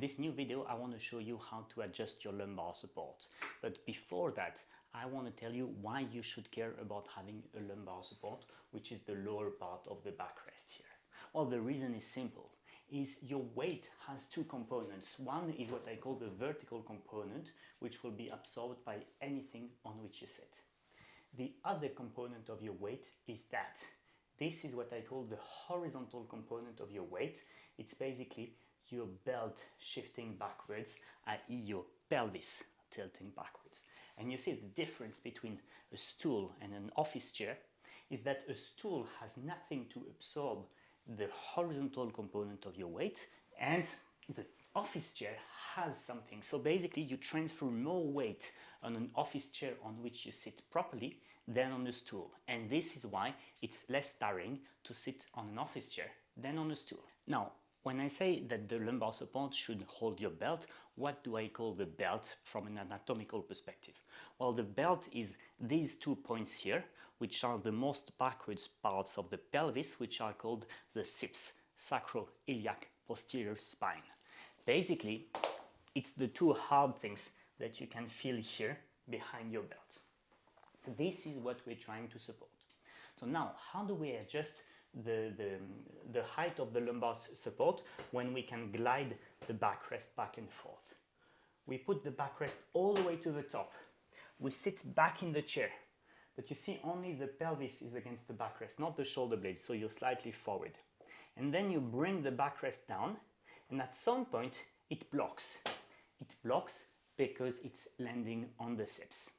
this new video I want to show you how to adjust your lumbar support. But before that, I want to tell you why you should care about having a lumbar support, which is the lower part of the backrest here. Well, the reason is simple. Your weight has two components. One is what I call the vertical component, which will be absorbed by anything on which you sit. The other component of your weight is that. This is what I call the horizontal component of your weight. It's basically your belt shifting backwards, i.e. your pelvis tilting backwards. And you see the difference between a stool and an office chair is that a stool has nothing to absorb the horizontal component of your weight, and the office chair has something. So basically you transfer more weight on an office chair on which you sit properly than on a stool. And this is why it's less tiring to sit on an office chair than on a stool. Now, when I say that the lumbar support should hold your belt, what do I call the belt from an anatomical perspective? Well, the belt is these 2 points here, which are the most backwards parts of the pelvis, which are called the SIPS, sacroiliac posterior spine. Basically, it's the two hard things that you can feel here behind your belt. This is what we're trying to support. So now, how do we adjust the height of the lumbar support when we can glide the backrest back and forth? We put the backrest all the way to the top. We sit back in the chair, but you see only the pelvis is against the backrest, not the shoulder blades, so you're slightly forward. And then you bring the backrest down, and at some point it blocks. It blocks because it's landing on the SIPS.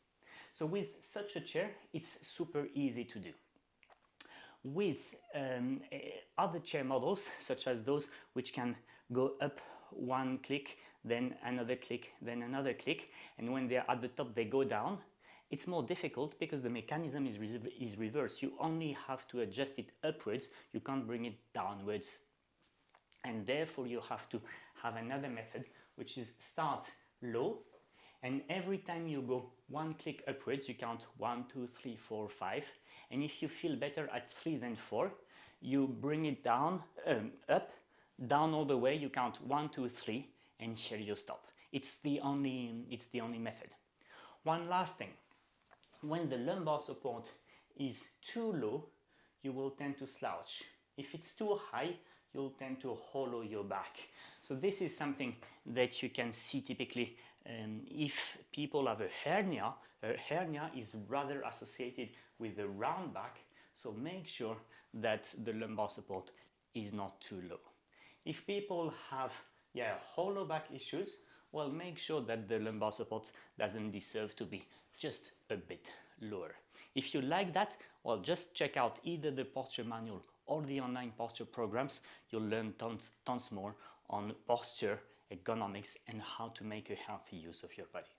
So with such a chair, it's super easy to do. With other chair models, such as those which can go up one click, then another click, then another click, and when they're at the top they go down, it's more difficult because the mechanism is reversed. You only have to adjust it upwards, you can't bring it downwards. And therefore you have to have another method, which is start low, and every time you go one click upwards, you count 1, 2, 3, 4, 5. And if you feel better at 3 than 4, you bring it down, up, down all the way, you count 1, 2, 3, and here you stop. It's the only method. One last thing. When the lumbar support is too low, you will tend to slouch. If it's too high, you'll tend to hollow your back. So this is something that you can see typically if people have a hernia. A hernia is rather associated with the round back, so make sure that the lumbar support is not too low. If people have hollow back issues, well, make sure that the lumbar support doesn't deserve to be just a bit lower. If you like that, well, just check out either the posture manual or the online posture programs. You'll learn tons more on posture, ergonomics, and how to make a healthy use of your body.